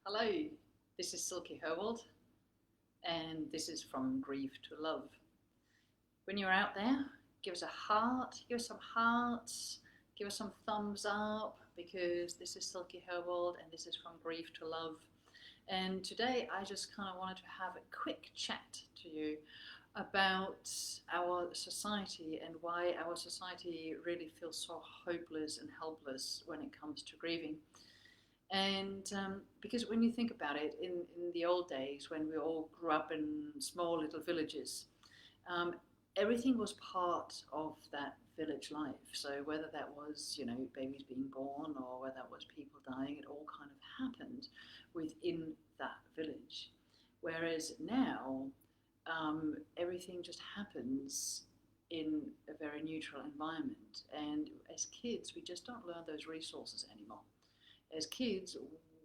Hello, this is Silky Herwold, and this is From Grief to Love. When you're out there, give us a heart, give us some hearts, give us some thumbs up, because this is Silky Herwold and this is From Grief to Love. And today I just kind of wanted to have a quick chat to you about our society and why our society really feels so hopeless and helpless when it comes to grieving. And because when you think about it, in the old days when we all grew up in small little villages, um, everything was part of that village life. So whether that was, babies being born or whether that was people dying, it all kind of happened within that village. Whereas now, everything just happens in a very neutral environment. And as kids, we just don't learn those resources anymore. As kids,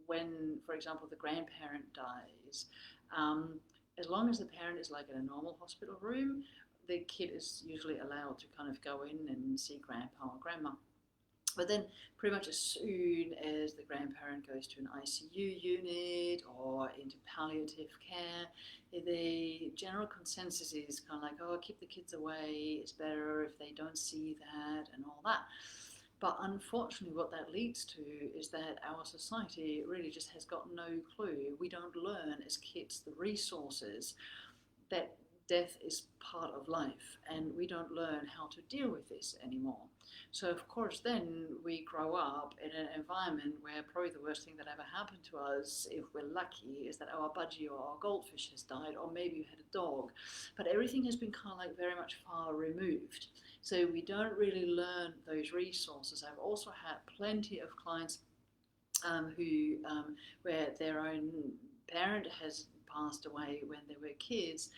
when, for example, the grandparent dies, um, as long as the parent is like in a normal hospital room, the kid is usually allowed to kind of go in and see grandpa or grandma. But then, pretty much as soon as the grandparent goes to an ICU unit or into palliative care, the general consensus is kind of like, oh, keep the kids away, it's better if they don't see that, and all that. But unfortunately, what that leads to is that our society really just has got no clue. We don't learn as kids the resources that death is part of life, and we don't learn how to deal with this anymore. So, of course, then we grow up in an environment where probably the worst thing that ever happened to us, if we're lucky, is that our budgie or our goldfish has died, or maybe you had a dog. But everything has been kind of like very much far removed. So we don't really learn those resources. I've also had plenty of clients where their own parent has passed away when they were kids,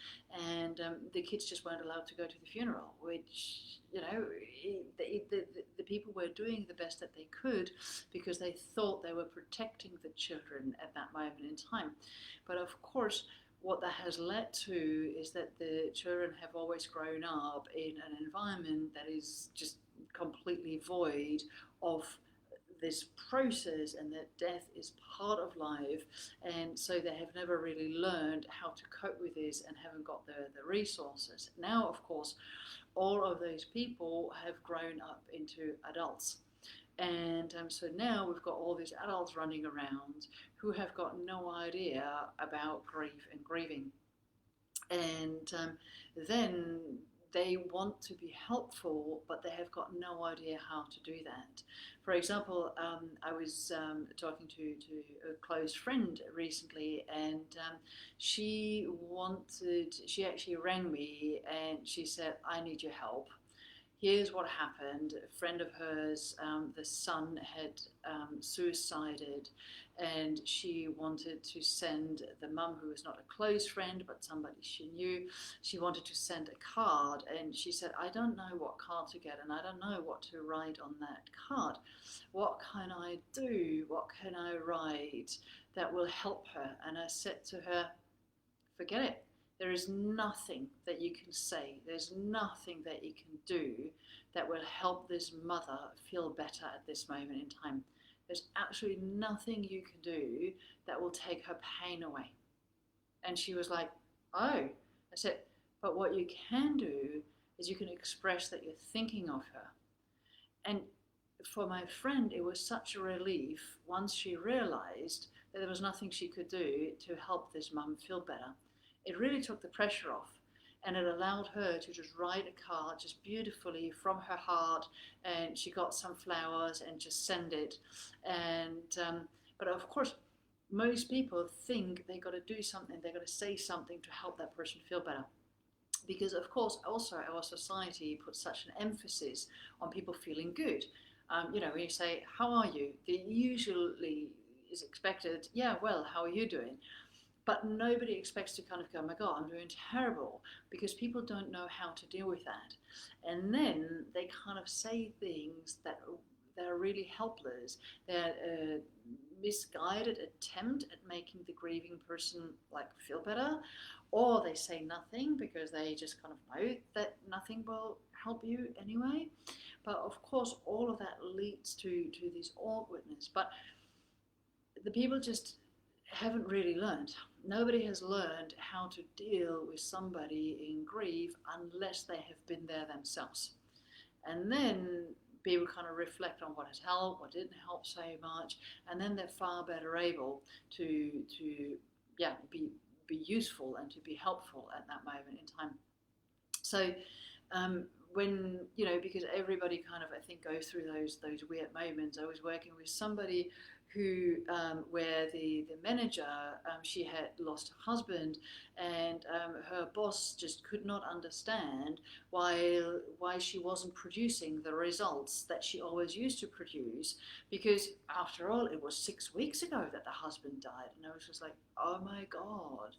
and the kids just weren't allowed to go to the funeral, which, the people were doing the best that they could because they thought they were protecting the children at that moment in time. But of course, what that has led to is that the children have always grown up in an environment that is just completely void of this process, and that death is part of life, and so they have never really learned how to cope with this and haven't got the resources. Now, of course, all of those people have grown up into adults, and so now we've got all these adults running around who have got no idea about grief and grieving. And then they want to be helpful, but they have got no idea how to do that. For example, I was talking to a close friend recently, and she actually rang me and she said, I need your help. Here's what happened. A friend of hers, the son had suicided, and she wanted to send the mum, who was not a close friend but somebody she knew, she wanted to send a card, and she said, I don't know what card to get and I don't know what to write on that card. What can I do? What can I write that will help her? And I said to her, forget it. There is nothing that you can say, there's nothing that you can do that will help this mother feel better at this moment in time. There's absolutely nothing you can do that will take her pain away. And she was like, oh. I said, but what you can do is you can express that you're thinking of her. And for my friend, it was such a relief once she realized that there was nothing she could do to help this mum feel better. It really took the pressure off, and it allowed her to just write a card just beautifully from her heart, and she got some flowers and just send it. And but of course, most people think they got to do something, they got to say something to help that person feel better, because of course also our society puts such an emphasis on people feeling good. When you say, how are you, they usually is expected, yeah, well, how are you doing? But nobody expects to kind of go, oh my God, I'm doing terrible, because people don't know how to deal with that. And then they kind of say things that are really helpless. They're a misguided attempt at making the grieving person like feel better, or they say nothing because they just kind of know that nothing will help you anyway. But of course, all of that leads to this awkwardness. But the people just haven't really learned. Nobody has learned how to deal with somebody in grief unless they have been there themselves. And then people kind of reflect on what has helped, what didn't help so much, and then they're far better able to yeah be useful and to be helpful at that moment in time. So when because everybody kind of I think goes through those weird moments. I was working with somebody who where the manager she had lost her husband, and her boss just could not understand why she wasn't producing the results that she always used to produce, because after all it was 6 weeks ago that the husband died. And I was just like, oh my god.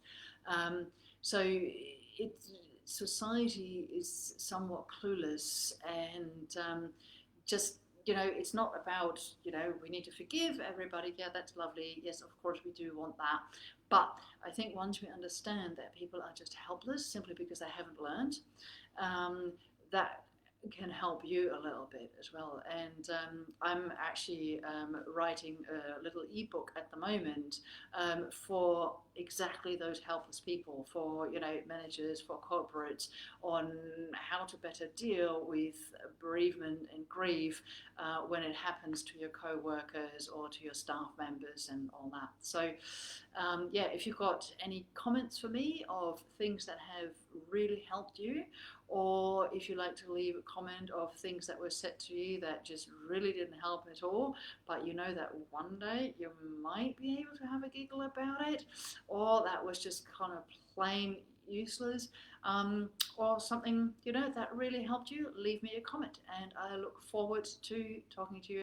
So it society is somewhat clueless, and just it's not about we need to forgive everybody. Yeah, that's lovely. Yes, of course we do want that. But I think once we understand that people are just helpless simply because they haven't learned, that can help you a little bit as well. And I'm actually writing a little ebook at the moment for exactly those helpless people, for managers, for corporates, on how to better deal with bereavement and grief when it happens to your co-workers or to your staff members and all that. So yeah, if you've got any comments for me of things that have really helped you, or if you like to leave a comment of things that were said to you that just really didn't help at all, but you know that one day you might be able to have a giggle about it, or that was just kind of plain useless, or something that really helped you, leave me a comment, and I look forward to talking to you.